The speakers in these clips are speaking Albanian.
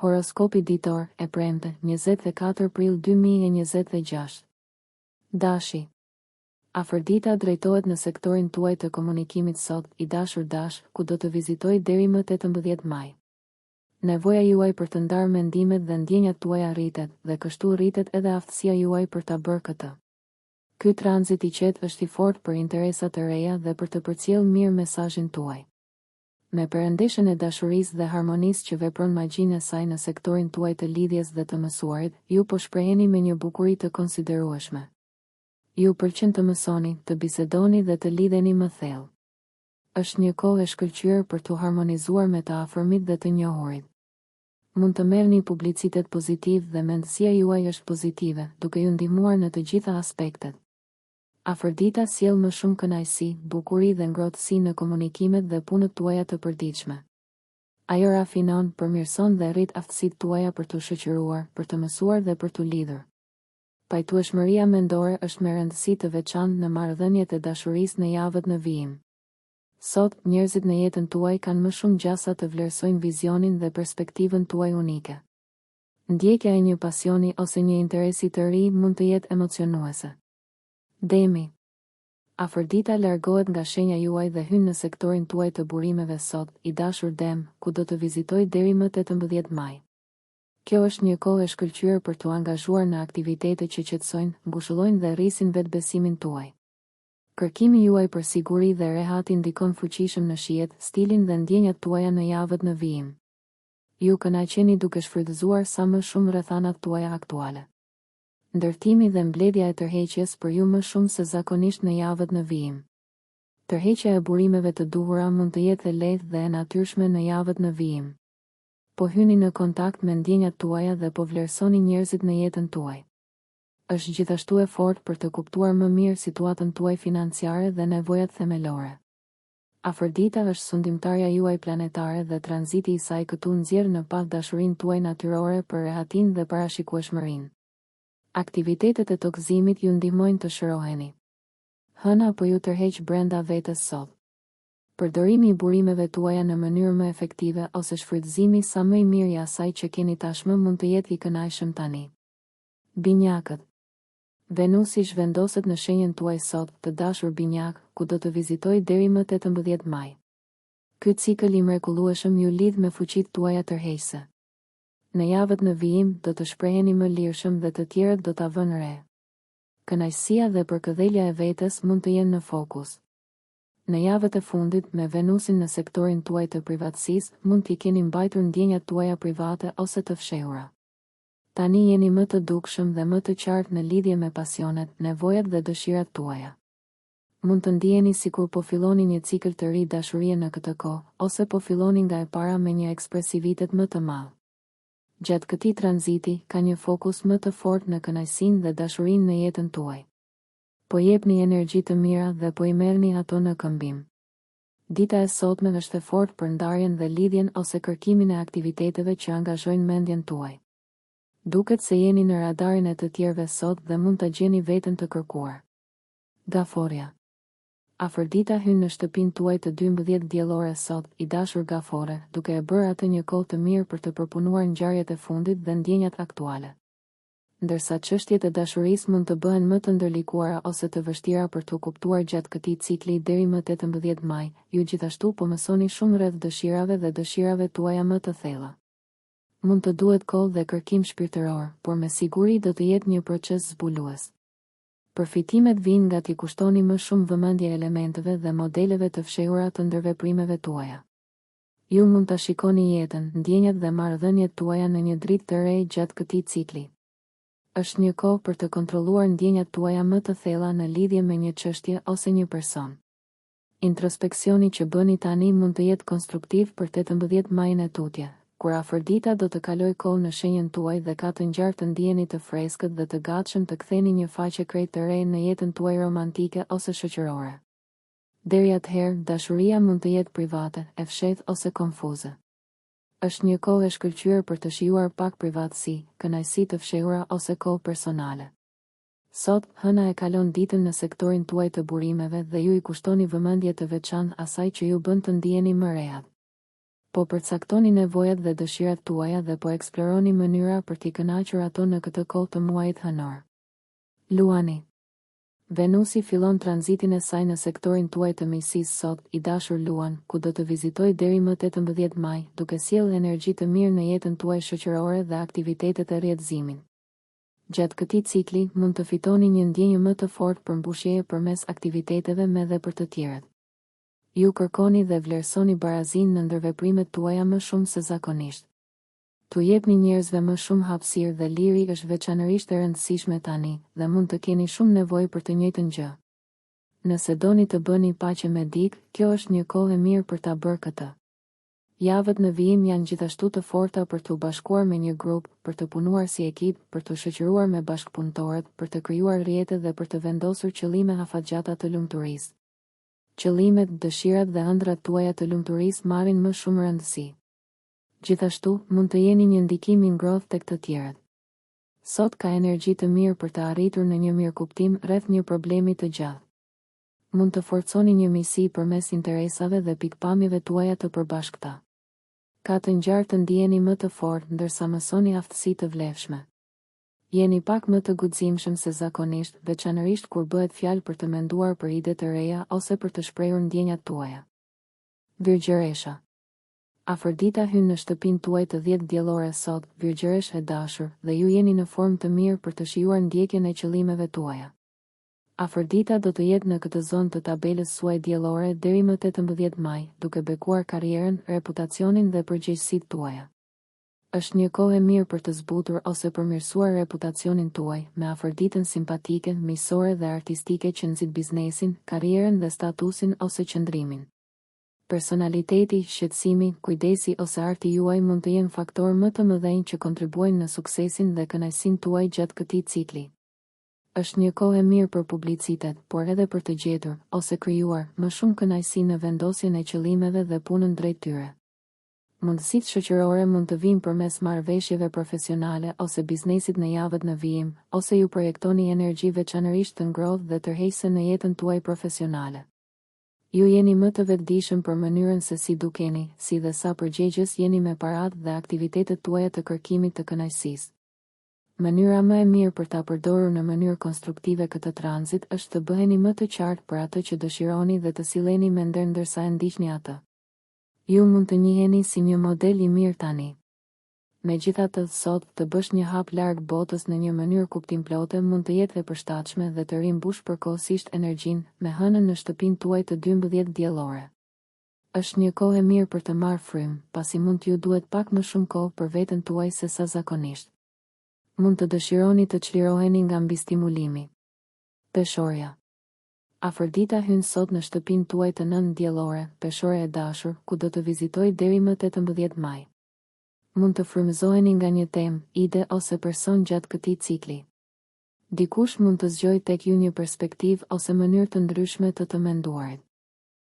Horoskopi ditor e premte, 24 prill 2026. Dashi. Afërdita drejtohet në sektorin tuaj të komunikimit sot, i dashur dash, ku do të vizitoj deri më 18 maj. Nevoja juaj për të ndarë mendimet dhe ndjenjat tuaja rritet, dhe kështu rritet edhe aftësia juaj për ta bërë këtë. Ky tranzit i qetë është i fortë për interesa të reja dhe për të përcjellë mirë mesazhin tuaj. Me perëndeshjen e dashurisë dhe harmonisë që vepron magjinë e saj në sektorin tuaj të lidhjes dhe të mësuarit, ju po shpreheni me një bukuri të konsiderueshme. Ju pëlqen të mësoni, të bisedoni dhe të lidheni më thellë. Është një kohë e shkëlqyer për të harmonizuar me të afërmit dhe të njohurit. Mund të merrni publicitet pozitiv dhe mendësia juaj është pozitive, duke ju ndihmuar në të gjitha aspektet. Afërdita sjell më shumë kënaqësi, bukuri dhe ngrohtësi në komunikimet dhe punët tuaja të përditshme. Ajo rafinon, përmirëson dhe rrit aftësitë tuaja për të shoqëruar, për të mësuar dhe për të lidhur. Pajtueshmëria mendore është me rëndësi të veçantë në marrëdhëniet e dashurisë në javët në vijim. Sot, njerëzit në jetën tuaj kanë më shumë gjasa të vlerësojnë vizionin dhe perspektivën tuaj unike. Ndjekja e një pasioni ose një interesi të ri mund të jetë emocionuese. Demi. Afërdita largohet nga shenja juaj dhe hyn në sektorin tuaj të burimeve sot, i dashur Dem, ku do të vizitoj deri më 18 maj. Kjo është një kohë e shkëlqyer për t'u angazhuar në aktivitete që qetësojnë, ngushëllojnë dhe rrisin vetbesimin tuaj. Kërkimi juaj për siguri dhe rehati ndikon fuqishëm në shijet, stilin dhe ndjenjat tuaja në javët në vijim. Ju kënaqeni duke shfrytëzuar sa më shumë rrethanat tuaja aktuale. Ndërtimi dhe mbledhja e tërheqjes për ju më shumë se zakonisht në javët në vijim. Tërheqja e burimeve të duhura mund të jetë e lehtë dhe e natyrshme në javët në vijim. Po hyni në kontakt me ndjenjat tuaja dhe po vlerësoni njerëzit në jetën tuaj. Është gjithashtu e fortë për të kuptuar më mirë situatën tuaj financiare dhe nevojat themelore. Afërdita është sundimtarja juaj planetare dhe tranziti i saj këtu nxjerr në palë dashurinë tuaj natyrore për rehatin dhe parashikueshmërinë. Aktivitetet e toksimit ju ndihmojnë të shëroheni. Hëna po ju tërheq brenda vetes sot. Përdorimi i burimeve tuaja në mënyrë më efektive ose shfrytëzimi sa më i mirë i asaj që keni tashmë mund të jetë i kënaqshëm tani. Binjakët. Venusi zhvendoset në shenjën tuaj sot, të dashur binjak, ku do të vizitoj deri më 18 maj. Ky cikël i mrekullueshëm ju lidh me fuqitë tuaja tërheqëse. Në javët në vijim do të shpreheni më lirshëm dhe të tjerët do ta vënë re. Kënaqësia dhe përkëdhelja e vetes mund të jenë në fokus. Në javët e fundit me Venusin në sektorin tuaj të privatësisë, mund t'i keni mbajtur ndjenjat tuaja private ose të fshehura. Tani jeni më të dukshëm dhe më të qartë në lidhje me pasionet, nevojat dhe dëshirat tuaja. Mund të ndiheni sikur po filloni një cikël të ri dashurie në këtë kohë, ose po filloni nga e para me një ekspresivitet më të madh. Gjatë këtij tranziti, ka një fokus më të fortë në kënaqësinë dhe dashurinë në jetën tuaj. Po jepni energji të mira dhe po i merrni ato në këmbim. Dita e sotme është e fortë për ndarjen dhe lidhjen ose kërkimin e aktiviteteve që angazhojnë mendjen tuaj. Duket se jeni në radarin e të tjerëve sot dhe mund të gjeni veten të kërkuar. Gaforja. Afërdita hyn në shtëpinë tuaj të 12 diellore sot, i dashur Gafore, duke e bërë atë një kohë të mirë për të përpunuar ngjarjet e fundit dhe ndjenjat aktuale. Ndërsa çështjet e dashurisë mund të bëhen më të ndërlikuara ose të vështira për të kuptuar gjatë këtij cikli deri më 18 maj, ju gjithashtu po mësoni shumë rreth dëshirave dhe dëshirave tuaja më të thella. Mund të duhet kohë dhe kërkim shpirtëror, por me siguri do të jetë një proces zbulues. Përfitimet vijnë nga t'i kushtoni më shumë vëmendje elementeve dhe modeleve të fshehura të ndërveprimeve tuaja. Ju mund ta shikoni jetën, ndjenjat dhe marrëdhëniet tuaja në një dritë të re gjatë këtij cikli. Është një kohë për të kontrolluar ndjenjat tuaja më të thella në lidhje me një çështje ose një person. Introspeksioni që bëni tani mund të jetë konstruktiv për 18 majin e tutje, kur Afërdita do të kaloj kohë në shenjën tuaj dhe ka të ngjarë të ndjeni të freskët dhe të gatshëm të ktheni një faqe krejt të re në jetën tuaj romantike ose shoqërore. Deri atëherë, dashuria mund të jetë private, e fshehtë ose konfuze. Është një kohë e shkëlqyer për të shijuar pak privatësi, kënaqësi të fshehura ose kohë personale. Sot, hëna e kalon ditën në sektorin tuaj të burimeve dhe ju i kushtoni vëmendje të veçantë asaj që ju bën të ndiheni më rehat. Po përcaktoni nevojat dhe dëshirat tuaja dhe po eksploroni mënyra për t'i kënaqur ato në këtë kohë të muajit hënor. Luani. Venusi fillon tranzitin e saj në sektorin tuaj të miqësisë sot, i dashur Luan, ku do të vizitoj deri më 18 maj, duke sjellë energji të mirë në jetën tuaj shoqërore dhe aktivitetet e rrjedhimin. Gjatë këtij cikli, mund të fitoni një ndjenjë më të fortë për mbushje përmes aktiviteteve me dhe për të tjerët. Ju kërkoni dhe vlerësoni barazinë në ndërveprimet tuaja më shumë se zakonisht. Tu jepni njerëzve më shumë hapësirë dhe liri është veçanërisht e rëndësishme tani, dhe mund të keni shumë nevojë për të njëjtën gjë. Nëse doni të bëni paqe me dikë, kjo është një kohë e mirë për ta bërë këtë. Javët në vijim janë gjithashtu të forta për të bashkuar me një grup, për të punuar si ekip, për të shoqëruar me bashkëpunëtorët, për të krijuar rrjete dhe për të vendosur qëllime afatgjata të lumturisë. Qëllimet, dëshirat dhe ëndrat tuaja të lumturisë marrin më shumë rëndësi. Gjithashtu, mund të jeni një ndikim i ngrohtë tek të tjerët. Sot ka energji të mirë për të arritur në një mirëkuptim rreth një problemi të gjatë. Mund të forconi një miqësi përmes interesave dhe pikpamjeve tuaja të përbashkëta. Ka të ngjarë të ndiheni më të fortë ndërsa mësoni aftësi të vlefshme. Jeni pak më të guximshëm se zakonisht, veçanërisht kur bëhet fjalë për të menduar për ide të reja ose për të shprehur ndjenjat tuaja. Virgjëresha. Afërdita hyn në shtëpinë tuaj të 10 diellore sot, virgjëresh e dashur, dhe ju jeni në formë të mirë për të shijuar ndjekjen e qëllimeve tuaja. Afërdita do të jetë në këtë zonë të tabelës suaj diellore deri më 18 maj, duke bekuar karrierën, reputacionin dhe përgjegjësitë tuaja. Është një kohë e mirë për të zbutur ose përmirësuar reputacionin tuaj, me afërditën simpatike, miqësore dhe artistike që nxit biznesin, karrierën dhe statusin ose qëndrimin. Personaliteti, shqetësimi, kujdesi ose arti juaj mund të jenë faktor më të mëdhenj që kontribuojnë në suksesin dhe kënaqësinë tuaj gjatë këtij cikli. Është një kohë e mirë për publicitet, por edhe për të gjetur ose krijuar më shumë kënaqësi në vendosjen e qëllimeve dhe punën drejt tyre. Mundësitë shoqërore mund të vinë përmes marrëveshjeve profesionale ose biznesit në javët në vijim, ose ju projektoni energji veçanërisht të ngrohtë dhe tërheqëse në jetën tuaj profesionale. Ju jeni më të vetëdijshëm për mënyrën se si dukeni, si dhe sa përgjegjës jeni me paratë dhe aktivitetet tuaja të kërkimit të kënaqësisë. Mënyra më e mirë për ta përdorur në mënyrë konstruktive këtë tranzit është të bëheni më të qartë për atë që dëshironi dhe të silleni me nder ndërsa e ndiqni atë. Ju mund të njiheni si një model i mirë tani. Megjithatë, sot të bësh një hap larg botës në një mënyrë kuptimplote mund të jetë e përshtatshme dhe të rimbush përkohësisht energjinë me hënën në shtëpinë tuaj të 12 diellore. Është një kohë e mirë për të marrë frymë, pasi mund t'ju duhet pak më shumë kohë për veten tuaj se sa zakonisht. Mund të dëshironi të çliroheni nga mbistimulimi. Peshorja. Afërdita hyn sot në shtëpinë tuaj të 9 diellore, peshore e dashur, ku do të vizitoj deri më 18 maj. Mund të frymëzoheni nga një temë, ide ose person gjatë këtij cikli. Dikush mund të zgjojë tek ju një perspektivë ose mënyrë të ndryshme të menduarit.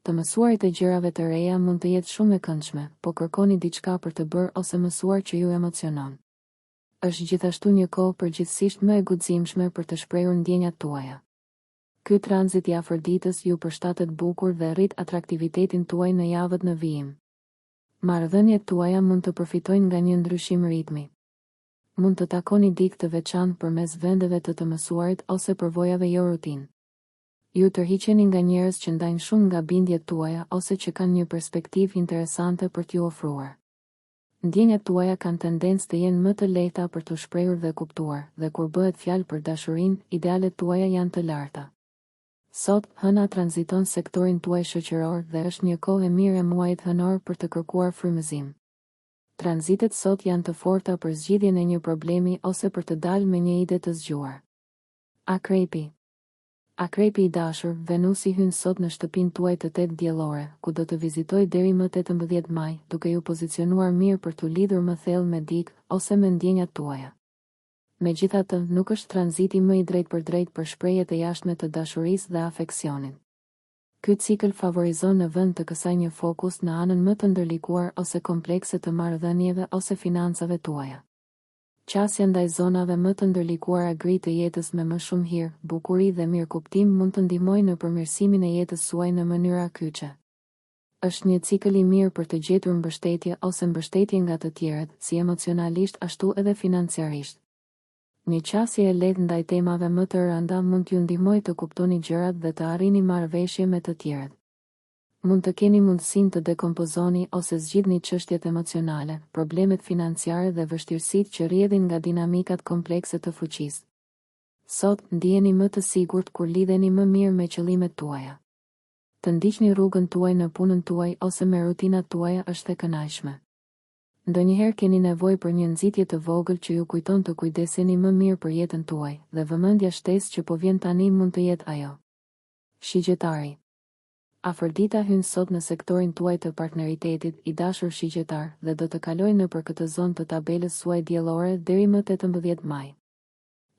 Të mësuarit e gjërave të reja mund të jetë shumë e këndshme, po kërkoni diçka për të bërë ose mësuar që ju emocionon. Është gjithashtu një kohë përgjithsisht më e guximshme për të shprehur ndjenjat tuaja. Ky tranzit i afërditës ju përshtatet bukur dhe rrit atraktivitetin tuaj në javët në vijim. Marrëdhëniet tuaja mund të përfitojnë nga një ndryshim ritmi. Mund të takoni dikë të veçantë përmes vendeve të mësuarit ose përvojave jo rutinë. Ju tërhiqeni nga njerëz që ndajnë shumë nga bindjet tuaja ose që kanë një perspektivë interesante për t'ju ofruar. Ndjenjat tuaja kanë tendencë të jenë më të lehta për t'u shprehur dhe kuptuar, dhe kur bëhet fjalë për dashurinë, idealet tuaja janë të larta. Sot, hëna tranziton sektorin tuaj shoqëror dhe është një kohë e mirë e muajit hënor për të kërkuar frymëzim. Tranzitet sot janë të forta për zgjidhjen e një problemi ose për të dalë me një ide të zgjuar. Akrepi. Akrepi i dashur, Venusi hyn sot në shtëpinë tuaj të 8 diellore, ku do të vizitoj deri më 18 maj, duke ju pozicionuar mirë për t'u lidhur më thellë me dikë ose me ndjenjat tuaja. Megjithatë, nuk është tranziti më i drejtë për shprehjet e jashtme të dashurisë dhe afeksionit. Ky cikël favorizon në vend të kësaj një fokus në anën më të ndërlikuar ose komplekse të marrëdhënieve ose financave tuaja. Qasja ndaj zonave më të ndërlikuara gri të jetës me më shumë hir, bukuri dhe mirëkuptim mund të ndihmojë në përmirësimin e jetës suaj në mënyra kyçe. Është një cikël i mirë për të gjetur mbështetje ose mbështetje nga të tjerët, si emocionalisht ashtu edhe financiarisht. Një qasje e lehtë ndaj temave më të rënda mund t'ju ndihmojë të kuptoni gjërat dhe të arrini marrëveshje me të tjerët. Mund të keni mundësinë të dekompozoni ose zgjidhni çështjet emocionale, problemet financiare dhe vështirësitë që rrjedhin nga dinamikat komplekse të fuqisë. Sot, ndiheni më të sigurt kur lidheni më mirë me qëllimet tuaja. Të ndiqni rrugën tuaj në punën tuaj ose me rutinat tuaja është e kënaqshme. Ndonjëherë keni nevojë për një nxitje të vogël që ju kujton të kujdeseni më mirë për jetën tuaj, dhe vëmendja shtesë që po vjen tani mund të jetë ajo. Shigjetari. Afrodita hyn sot në sektorin tuaj të partneritetit, i dashur shigjetar, dhe do të kalojë nëpër këtë zonë të tabelës suaj diellore deri më 18 maj.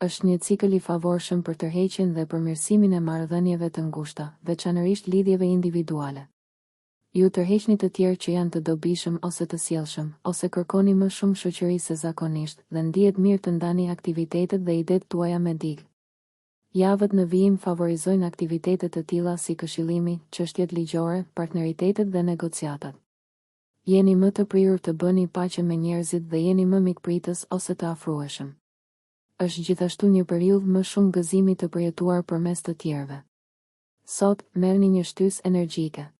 Është një cikël i favorshëm për tërheqjen dhe përmirësimin e marrëdhënieve të ngushta, veçanërisht lidhjeve individuale. Ju tërheqni të tjerë që janë të dobishëm ose të sjellshëm, ose kërkoni më shumë shoqëri se zakonisht, dhe ndihet mirë të ndani aktivitetet dhe idetë tuaja me dikë. Javët në vijim favorizojnë aktivitetet të tilla si këshillimi, çështjet ligjore, partneritetet dhe negociatat. Jeni më të prirur të bëni paqe me njerëzit dhe jeni më mikpritës ose të afrueshëm. Është gjithashtu një periudhë më shumë gëzimi të përjetuar përmes të tjerëve. Sot, merrni një shtysë energjike.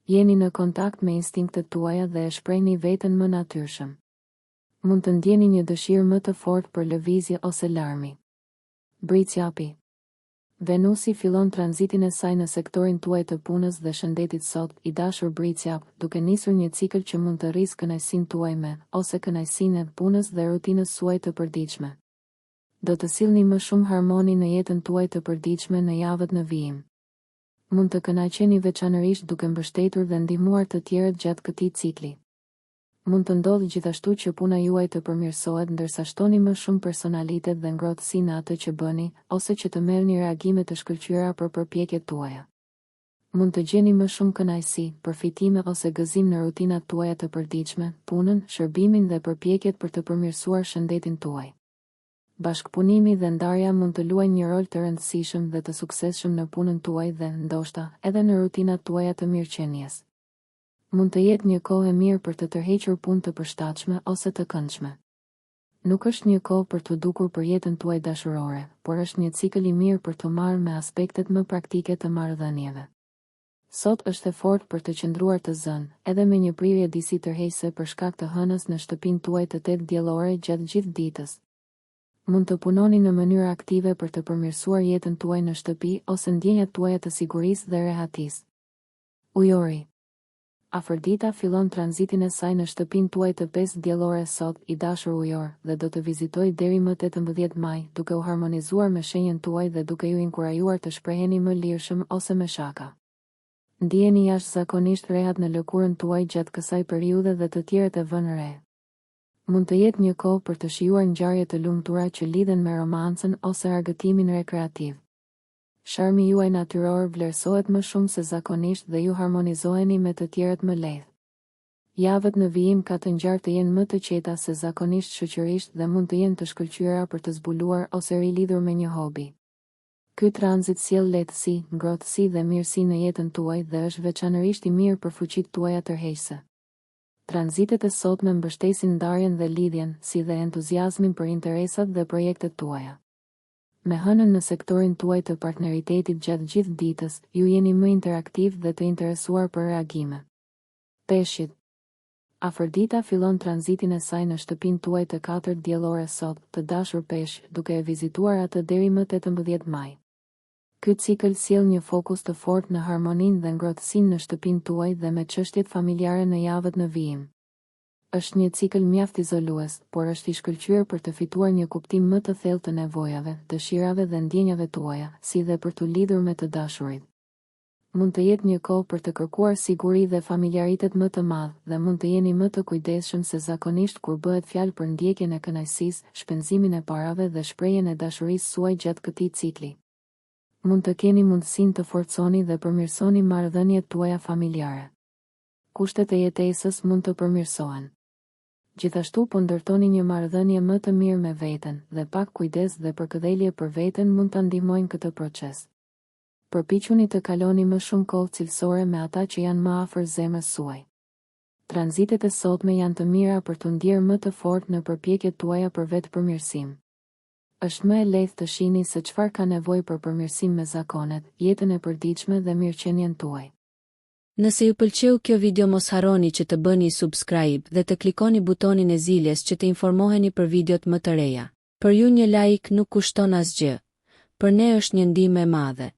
Jeni në kontakt me instinktet tuaja dhe e shprehni veten më natyrshëm. Mund të ndjeni një dëshirë më të fortë për lëvizje ose larmi. Bricjapi. Venusi fillon tranzitin e saj në sektorin tuaj të punës dhe shëndetit sot, i dashur Bricjap, duke nisur një cikël që mund të rrisë kënaqësinë tuaj me, ose kënaqësinë e punës dhe rutinës suaj të përditshme. Do të sillni më shumë harmoni në jetën tuaj të përditshme në javët në vijim. Mund të kënaqeni veçanërisht duke mbështetur dhe ndihmuar të tjerët gjatë këtij cikli. Mund të ndodhë gjithashtu që puna juaj të përmirësohet ndërsa shtoni më shumë personalitet dhe ngrohtësi në atë që bëni, ose që të merrni reagime të shkëlqyera për përpjekjet tuaja. Mund të gjeni më shumë kënaqësi, përfitime ose gëzim në rutinat tuaja të përditshme, punën, shërbimin dhe përpjekjet për të përmirësuar shëndetin tuaj. Bashkëpunimi dhe ndarja mund të luajnë një rol të rëndësishëm dhe të suksesshëm në punën tuaj dhe, ndoshta, edhe në rutinat tuaja të mirëqenies. Mund të jetë një kohë e mirë për të tërhequr punë të përshtatshme ose të këndshme. Nuk është një kohë për të dukur për jetën tuaj dashurore, por është një cikël i mirë për të marrë me aspektet më praktike të marrëdhënieve. Sot është e fortë për të qëndruar të zënë, edhe me një prirje disi tërheqëse për shkak të hënës në shtëpinë tuaj të 8 diellore gjatë gjithë ditës. Mund të punoni në mënyrë aktive për të përmirësuar jetën tuaj në shtëpi ose ndjenjat tuaja të sigurisë dhe rehatisë. Ujori. Afrodita fillon tranzitin e saj në shtëpinë tuaj të 5 diellore sot, i dashur ujor, dhe do të vizitojë deri më 18 maj, duke u harmonizuar me shenjën tuaj dhe duke ju inkurajuar të shpreheni më lirshëm ose me shaka. Ndiheni jashtëzakonisht rehat në lëkurën tuaj gjatë kësaj periudhe dhe të tjerët e vënë re. Mund të jetë një kohë për të shijuar ngjarje të lumtura që lidhen me romancën ose argëtimin rekreativ. Sharmi juaj natyror vlerësohet më shumë se zakonisht dhe ju harmonizoheni me të tjerët më lehtë. Javët në vijim ka të ngjarë të jenë më të qeta se zakonisht shoqërisht dhe mund të jenë të shkëlqyera për të zbuluar ose rilidhur me një hobi. Ky tranzit sjell lehtësi, ngrohtësi dhe mirësi në jetën tuaj dhe është veçanërisht i mirë për fuqitë tuaja tërheqëse. Tranzitet e sotme mbështesin ndarjen dhe lidhjen, si dhe entuziazmin për interesat dhe projektet tuaja. Me hënën në sektorin tuaj të partneritetit gjatë gjithë ditës, ju jeni më interaktiv dhe të interesuar për reagime. Peshqit. Afrodita fillon tranzitin e saj në shtëpinë tuaj të 4 diellore sot, të dashur peshq, duke e vizituar atë deri më 18 maj. Ky cikël sjell një fokus të fortë në harmoninë dhe ngrohtësinë në shtëpinë tuaj dhe me çështjet familjare në javët në vijim. Është një cikël mjaft izolues, por është i shkëlqyer për të fituar një kuptim më të thellë të nevojave, dëshirave dhe ndjenjave tuaja, si dhe për të lidhur me të dashurit. Mund të jetë një kohë për të kërkuar siguri dhe familjaritet më të madh, dhe mund të jeni më të kujdesshëm se zakonisht kur bëhet fjalë për ndjekjen e kënaqësisë, shpenzimin e parave dhe shprehjen e dashurisë suaj gjatë këtij cikli. Mund të keni mundësinë të forconi dhe përmirësoni marrëdhëniet tuaja familjare. Kushtet e jetesës mund të përmirësohen. Gjithashtu po ndërtoni një marrëdhënie më të mirë me veten, dhe pak kujdes dhe përkëdhelje për veten mund ta ndihmojnë këtë proces. Përpiquni të kaloni më shumë kohë cilësore me ata që janë më afër zemrës suaj. Tranzitet e sotme janë të mira për të ndjerë më të fortë në përpjekjet tuaja për vetë përmirësim. Është më e lehtë të shihni se çfarë ka nevojë për përmirësim me zakonet, jetën e përditshme dhe mirëqenien tuaj. Nëse ju pëlqeu kjo video mos harroni që të bëni subscribe dhe të klikoni butonin e ziljes që të informoheni për videot më të reja. Për ju një like nuk kushton asgjë. Për ne është një ndihmë e madhe.